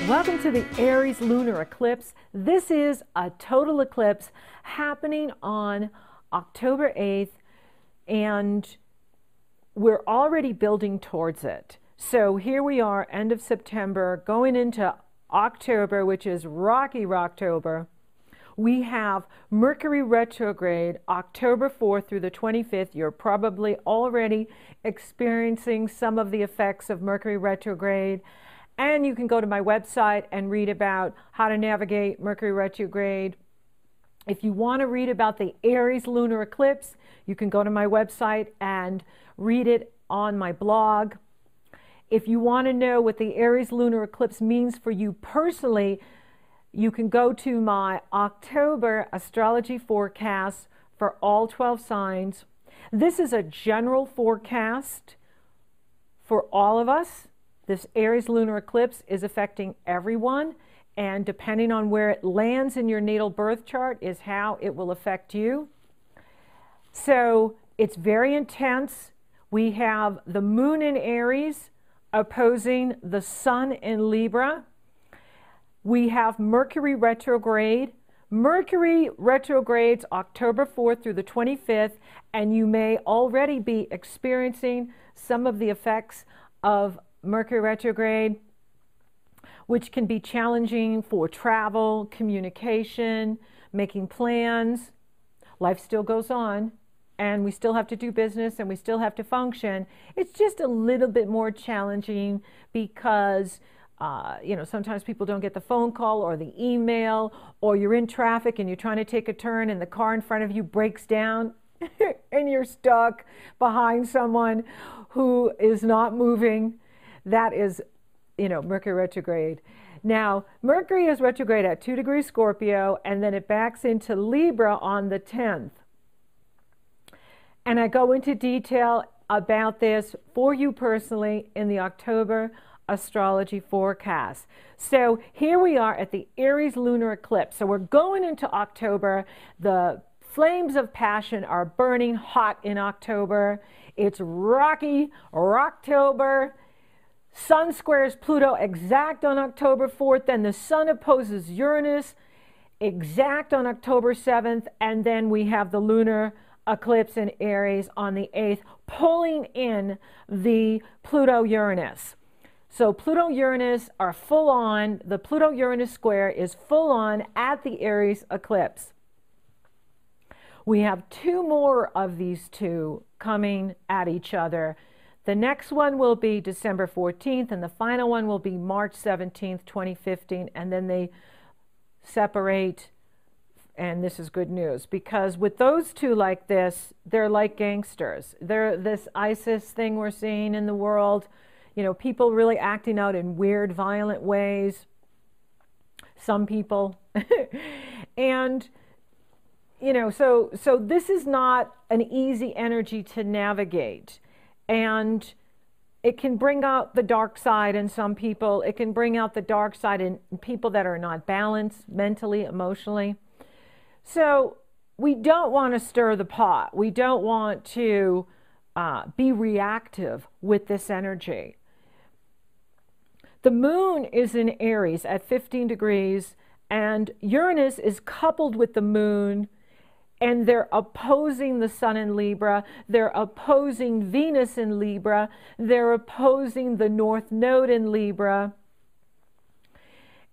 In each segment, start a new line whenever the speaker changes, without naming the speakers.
Welcome to the Aries lunar eclipse. This is a total eclipse happening on October 8th, and we're already building towards it. So here we are, end of September, going into October, which is Rocky Rocktober. We have Mercury retrograde October 4th through the 25th. You're probably already experiencing some of the effects of Mercury retrograde. And you can go to my website and read about how to navigate Mercury retrograde. If you want to read about the Aries lunar eclipse, you can go to my website and read it on my blog. If you want to know what the Aries lunar eclipse means for you personally, you can go to my October astrology forecast for all 12 signs. This is a general forecast for all of us. This Aries lunar eclipse is affecting everyone, and depending on where it lands in your natal birth chart is how it will affect you. So it's very intense. We have the moon in Aries opposing the sun in Libra. We have Mercury retrograde. Mercury retrogrades October 4th through the 25th, and you may already be experiencing some of the effects of Mercury retrograde, which can be challenging for travel, communication, making plans. Life still goes on, and we still have to do business, and we still have to function. It's just a little bit more challenging because sometimes people don't get the phone call or the email, or you're in traffic and you're trying to take a turn and the car in front of you breaks down and you're stuck behind someone who is not moving. That is, Mercury retrograde. Now, Mercury is retrograde at 2 degrees Scorpio, and then it backs into Libra on the 10th. And I go into detail about this for you personally in the October astrology forecast. So here we are at the Aries lunar eclipse. So we're going into October. The flames of passion are burning hot in October. It's Rocky Rocktober. Sun squares Pluto exact on October 4th, then the Sun opposes Uranus exact on October 7th, and then we have the lunar eclipse in Aries on the 8th, pulling in the Pluto-Uranus. So Pluto-Uranus are full on. The Pluto-Uranus square is full on at the Aries eclipse. We have two more of these two coming at each other. The next one will be December 14th, and the final one will be March 17th, 2015, and then they separate, and this is good news, because with those two like this, they're like gangsters. They're this ISIS thing we're seeing in the world, people really acting out in weird, violent ways, some people, and so this is not an easy energy to navigate. And it can bring out the dark side in some people. It can bring out the dark side in people that are not balanced mentally, emotionally. So we don't want to stir the pot. We don't want to be reactive with this energy. The moon is in Aries at 15 degrees, and Uranus is coupled with the moon, and they're opposing the Sun in Libra, they're opposing Venus in Libra, they're opposing the North Node in Libra.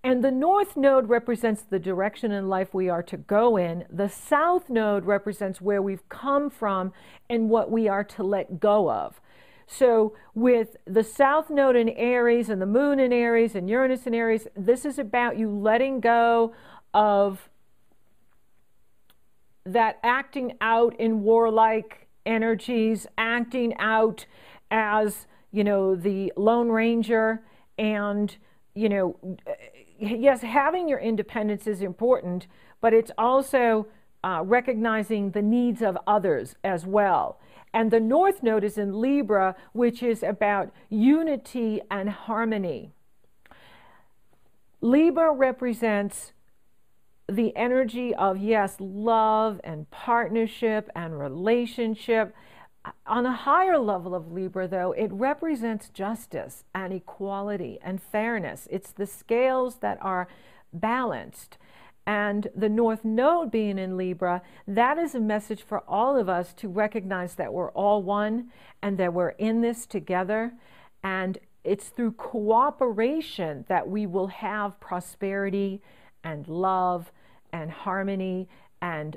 And the North Node represents the direction in life we are to go in. The South Node represents where we've come from and what we are to let go of. So with the South Node in Aries and the Moon in Aries and Uranus in Aries, this is about you letting go of that acting out in warlike energies, acting out as, the Lone Ranger. And, yes, having your independence is important, but it's also recognizing the needs of others as well. And the North Node is in Libra, which is about unity and harmony. Libra represents the energy of, yes, love and partnership and relationship, On a higher level of Libra, though, it represents justice and equality and fairness. It's the scales that are balanced. And the North Node being in Libra, that is a message for all of us to recognize that we're all one and that we're in this together. And it's through cooperation that we will have prosperity and love and harmony and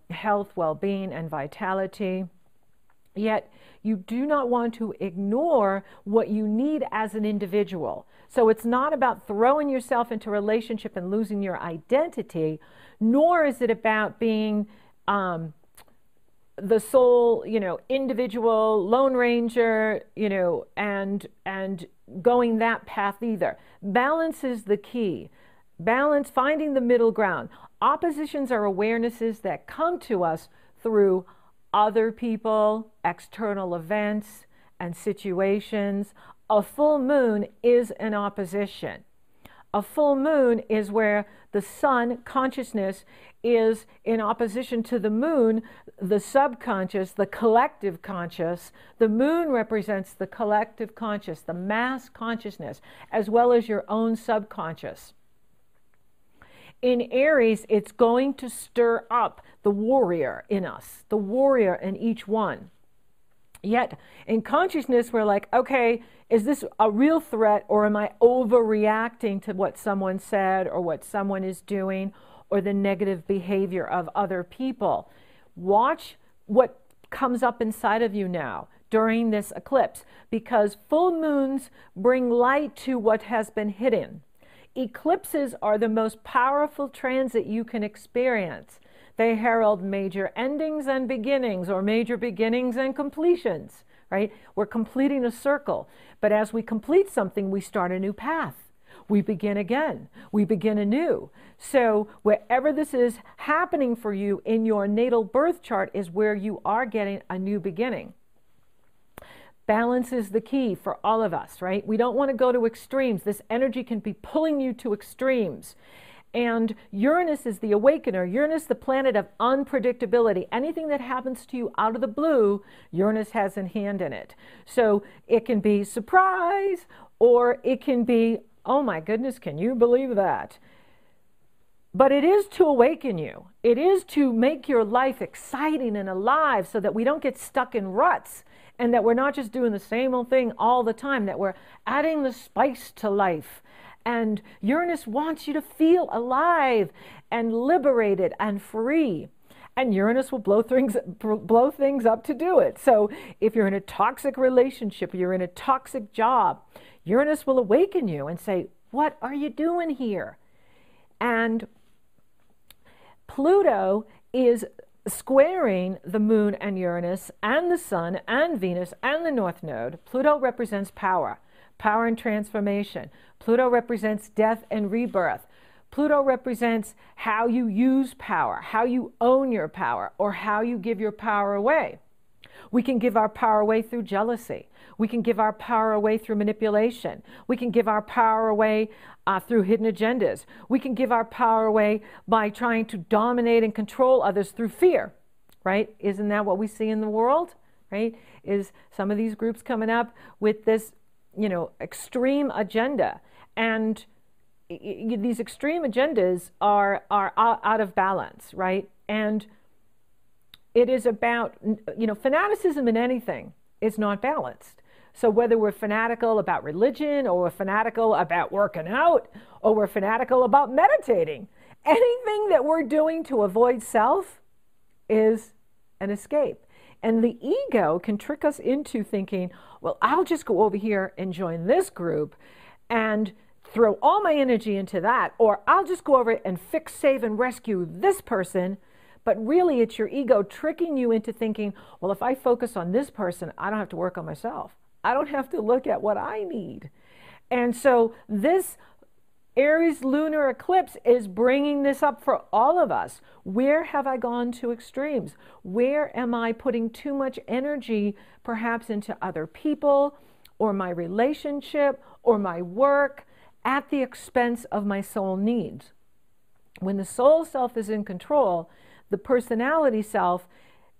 health, well-being, and vitality. Yet you do not want to ignore what you need as an individual. So it's not about throwing yourself into a relationship and losing your identity, nor is it about being the sole, individual lone ranger, and going that path either. Balance is the key. Balance, finding the middle ground. Oppositions are awarenesses that come to us through other people, external events, and situations. A full moon is an opposition. A full moon is where the sun consciousness is in opposition to the moon, the subconscious, the collective conscious. The moon represents the collective conscious, the mass consciousness, as well as your own subconscious. In Aries, it's going to stir up the warrior in us, the warrior in each one. Yet in consciousness, we're like, okay, is this a real threat, or am I overreacting to what someone said or what someone is doing or the negative behavior of other people? Watch what comes up inside of you now during this eclipse, because full moons bring light to what has been hidden. Eclipses are the most powerful transit you can experience. They herald major endings and beginnings, or major beginnings and completions, right? We're completing a circle. But as we complete something, we start a new path. We begin again. We begin anew. So wherever this is happening for you in your natal birth chart is where you are getting a new beginning. Balance is the key for all of us, right? We don't want to go to extremes. This energy can be pulling you to extremes. And Uranus is the awakener. Uranus, the planet of unpredictability. Anything that happens to you out of the blue, Uranus has a hand in it. So it can be surprise, or it can be, oh my goodness, can you believe that? But it is to awaken you. It is to make your life exciting and alive so that we don't get stuck in ruts, and that we're not just doing the same old thing all the time, that we're adding the spice to life. And Uranus wants you to feel alive and liberated and free. And Uranus will blow things up to do it. So if you're in a toxic relationship, you're in a toxic job, Uranus will awaken you and say, what are you doing here? And Pluto is squaring the moon and Uranus and the sun and Venus and the North Node. Pluto represents power and transformation. Pluto represents death and rebirth. Pluto represents how you use power, how you own your power, or how you give your power away. We can give our power away through jealousy. We can give our power away through manipulation. We can give our power away through hidden agendas. We can give our power away by trying to dominate and control others through fear, right? Isn't that what we see in the world, right? Is some of these groups coming up with this, extreme agenda. And these extreme agendas are out of balance, right? And it is about, fanaticism in anything is not balanced. So whether we're fanatical about religion, or we're fanatical about working out, or we're fanatical about meditating, anything that we're doing to avoid self is an escape. And the ego can trick us into thinking, well, I'll just go over here and join this group and throw all my energy into that, or I'll just go over and fix, save, and rescue this person. But really, it's your ego tricking you into thinking, well, if I focus on this person, I don't have to work on myself. I don't have to look at what I need. And so this Aries lunar eclipse is bringing this up for all of us. Where have I gone to extremes? Where am I putting too much energy, perhaps into other people, or my relationship, or my work, at the expense of my soul needs? When the soul self is in control, the personality self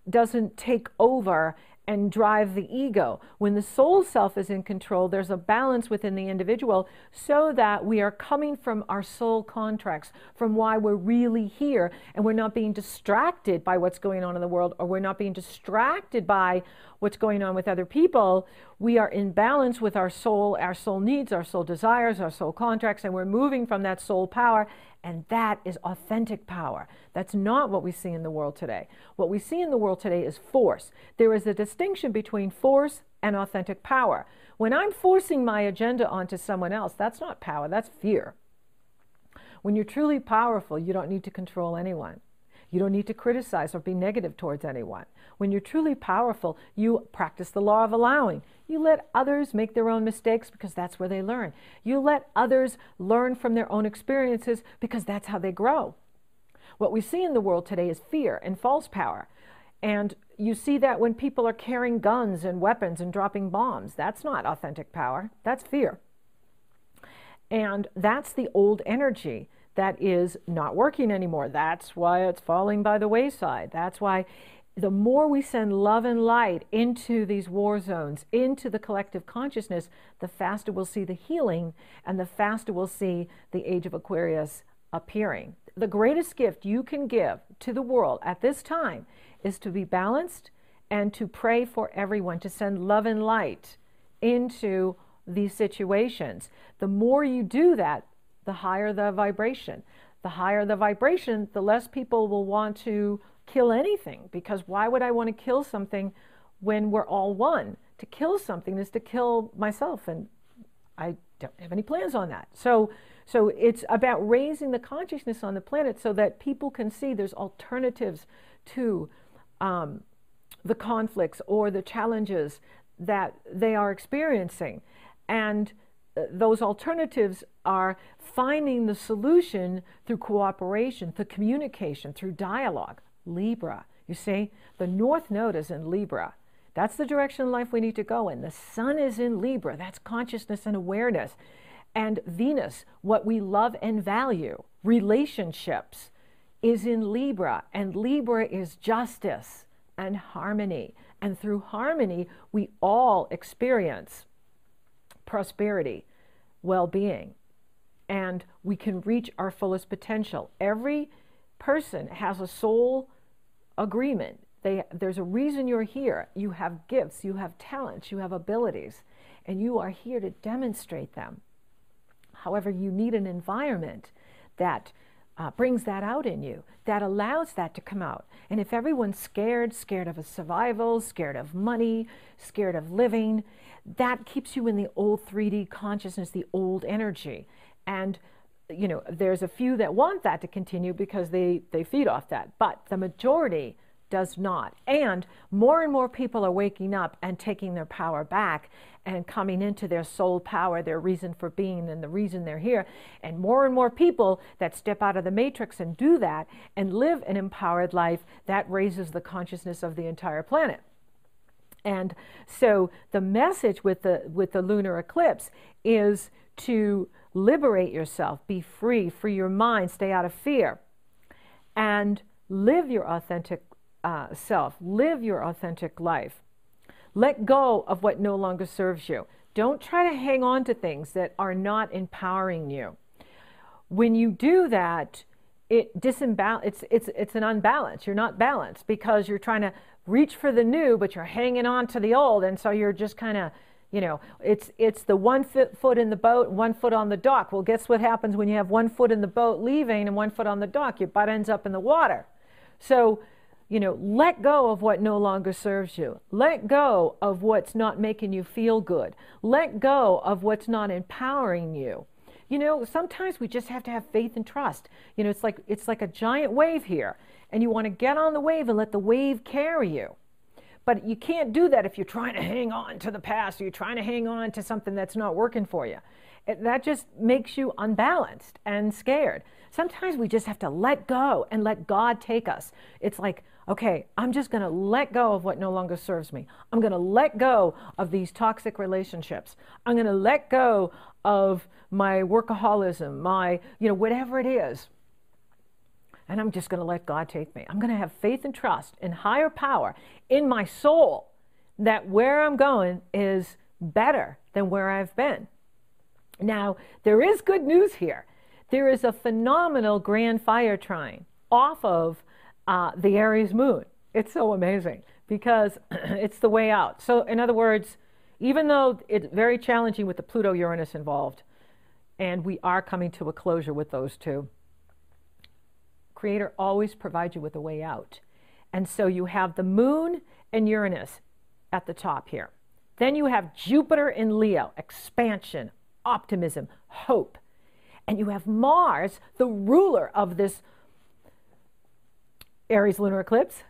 doesn't take over and drive the ego. When the soul self is in control, there's a balance within the individual so that we are coming from our soul contracts, from why we're really here, and we're not being distracted by what's going on in the world, or we're not being distracted by what's going on with other people. We are in balance with our soul needs, our soul desires, our soul contracts, and we're moving from that soul power. And that is authentic power. That's not what we see in the world today. What we see in the world today is force. There is a distinction between force and authentic power. When I'm forcing my agenda onto someone else, that's not power, that's fear. When you're truly powerful, you don't need to control anyone. You don't need to criticize or be negative towards anyone. When you're truly powerful, you practice the law of allowing. You let others make their own mistakes because that's where they learn. You let others learn from their own experiences because that's how they grow. What we see in the world today is fear and false power. And you see that when people are carrying guns and weapons and dropping bombs. That's not authentic power. That's fear. And that's the old energy that is not working anymore. That's why it's falling by the wayside. That's why the more we send love and light into these war zones, into the collective consciousness, the faster we'll see the healing and the faster we'll see the age of Aquarius appearing. The greatest gift you can give to the world at this time is to be balanced and to pray for everyone, to send love and light into these situations. The more you do that, the higher the vibration. The higher the vibration, the less people will want to kill anything, because why would I want to kill something when we're all one? To kill something is to kill myself, and I don't have any plans on that. So it's about raising the consciousness on the planet so that people can see there's alternatives to the conflicts or the challenges that they are experiencing. And those alternatives are finding the solution through cooperation, through communication, through dialogue. Libra, you see, the North Node is in Libra. That's the direction in life we need to go in. The Sun is in Libra. That's consciousness and awareness. And Venus, what we love and value, relationships, is in Libra. And Libra is justice and harmony. And through harmony, we all experience prosperity, well-being, and we can reach our fullest potential. Every person has a soul agreement. There's a reason you're here. You have gifts, you have talents, you have abilities, and you are here to demonstrate them. However, you need an environment that brings that out in you, that allows that to come out. And if everyone's scared of a survival, scared of money, scared of living, that keeps you in the old 3D consciousness, the old energy. And you know, there's a few that want that to continue because they feed off that, but the majority does not. And more people are waking up and taking their power back and coming into their soul power, their reason for being and the reason they're here. And more people that step out of the matrix and do that and live an empowered life, that raises the consciousness of the entire planet. And so the message with the lunar eclipse is to liberate yourself, be free your mind, stay out of fear, and live your authentic self, live your authentic life. Let go of what no longer serves you. Don't try to hang on to things that are not empowering you. When you do that, it's an unbalance. You're not balanced because you're trying to reach for the new, but you're hanging on to the old, and so you're just kind of, you know, it's the 1 foot in the boat, 1 foot on the dock. Well, guess what happens when you have 1 foot in the boat leaving and 1 foot on the dock? Your butt ends up in the water. So, you know, let go of what no longer serves you. Let go of what's not making you feel good. Let go of what's not empowering you. You know, sometimes we just have to have faith and trust. You know, it's like a giant wave here, and you want to get on the wave and let the wave carry you. But you can't do that if you're trying to hang on to the past, or you're trying to hang on to something that's not working for you. That just makes you unbalanced and scared. Sometimes we just have to let go and let God take us. It's like, okay, I'm just going to let go of what no longer serves me. I'm going to let go of these toxic relationships. I'm going to let go of my workaholism, my, you know, whatever it is. and I'm just going to let God take me. I'm going to have faith and trust in higher power in my soul that where I'm going is better than where I've been. Now, there is good news here. There is a phenomenal grand fire trine off of the Aries moon. It's so amazing because it's the way out. So in other words, even though it's very challenging with the Pluto-Uranus involved, and we are coming to a closure with those two, Creator always provides you with a way out. And so you have the moon and Uranus at the top here. Then you have Jupiter in Leo, expansion, optimism, hope. And you have Mars, the ruler of this Aries lunar eclipse,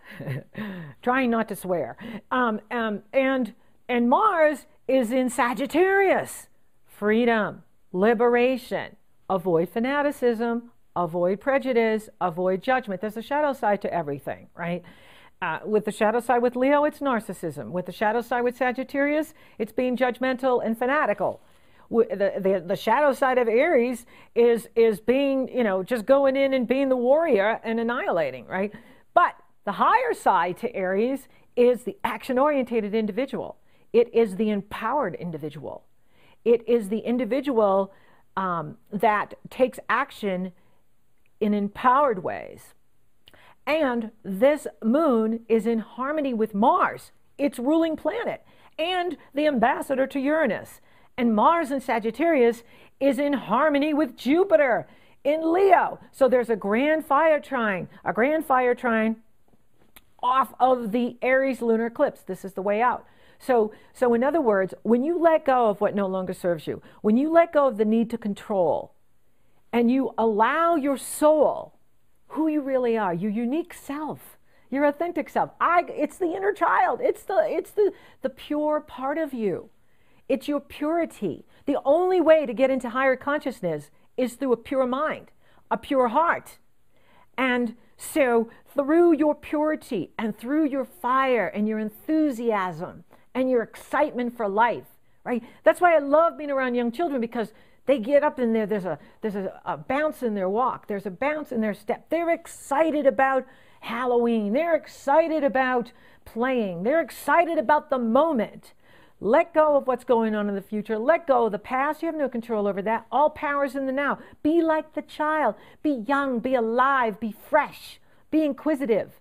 trying not to swear. And Mars is in Sagittarius, freedom, liberation, avoid fanaticism, avoid prejudice, avoid judgment. There's a shadow side to everything, right? With the shadow side with Leo, it's narcissism. With the shadow side with Sagittarius, it's being judgmental and fanatical. The shadow side of Aries is being, just going in and being the warrior and annihilating, right? But the higher side to Aries is the action-oriented individual. It is the empowered individual. It is the individual that takes action in empowered ways. And this moon is in harmony with Mars, its ruling planet, and the ambassador to Uranus. And Mars in Sagittarius is in harmony with Jupiter in Leo. So there's a grand fire trine off of the Aries lunar eclipse. This is the way out. So in other words, when you let go of what no longer serves you, when you let go of the need to control, and you allow your soul, who you really are, your unique self, your authentic self. It's the inner child. It's the pure part of you. It's your purity. The only way to get into higher consciousness is through a pure mind, a pure heart. And so through your purity and through your fire and your enthusiasm and your excitement for life, right? That's why I love being around young children, because they get up in there, there's a bounce in their walk, there's a bounce in their step. They're excited about Halloween. They're excited about playing. They're excited about the moment. Let go of what's going on in the future. Let go of the past. You have no control over that. All power's in the now. Be like the child. Be young, be alive, be fresh, be inquisitive.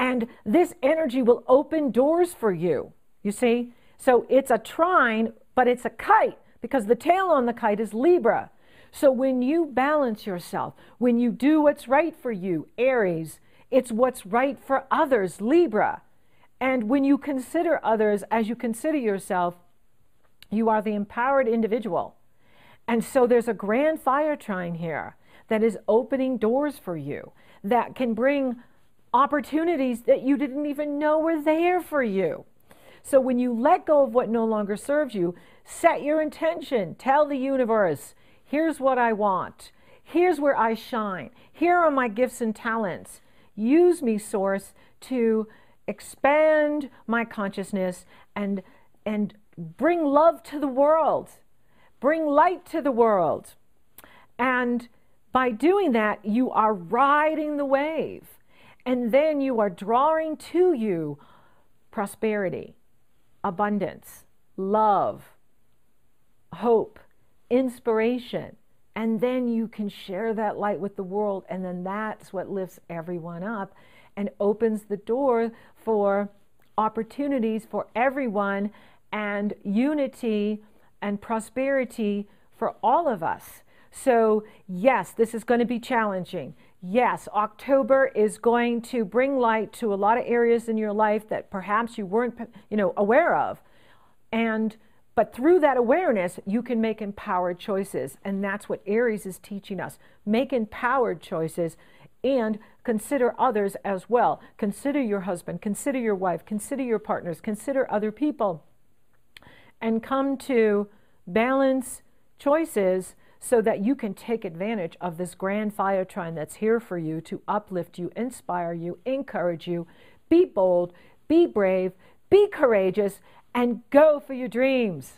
And this energy will open doors for you, you see? So it's a trine, but it's a kite, because the tail on the kite is Libra. So when you balance yourself, when you do what's right for you, Aries, it's what's right for others, Libra. And when you consider others as you consider yourself, you are the empowered individual. And so there's a grand fire trine here that is opening doors for you, that can bring opportunities that you didn't even know were there for you. So when you let go of what no longer serves you, set your intention. Tell the universe, here's what I want. Here's where I shine. Here are my gifts and talents. Use me, Source, to expand my consciousness and bring love to the world. Bring light to the world. And by doing that, you are riding the wave. And then you are drawing to you prosperity, abundance, love, hope, inspiration. And then you can share that light with the world. And then that's what lifts everyone up and opens the door for opportunities for everyone and unity and prosperity for all of us. So yes, this is going to be challenging. Yes, October is going to bring light to a lot of areas in your life that perhaps you weren't, aware of. But through that awareness, you can make empowered choices. And that's what Aries is teaching us. Make empowered choices and consider others as well. Consider your husband, consider your wife, consider your partners, consider other people. And come to balance choices so that you can take advantage of this grand fire trine that's here for you to uplift you, inspire you, encourage you. Be bold, be brave, be courageous, and go for your dreams.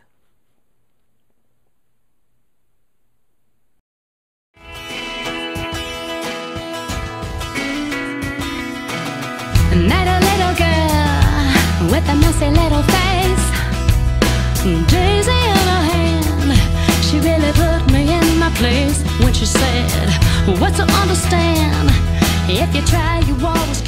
Night a little girl with a messy little face, Daisy in her hand. She really put me in my place when she said, what's to understand? If you try, you always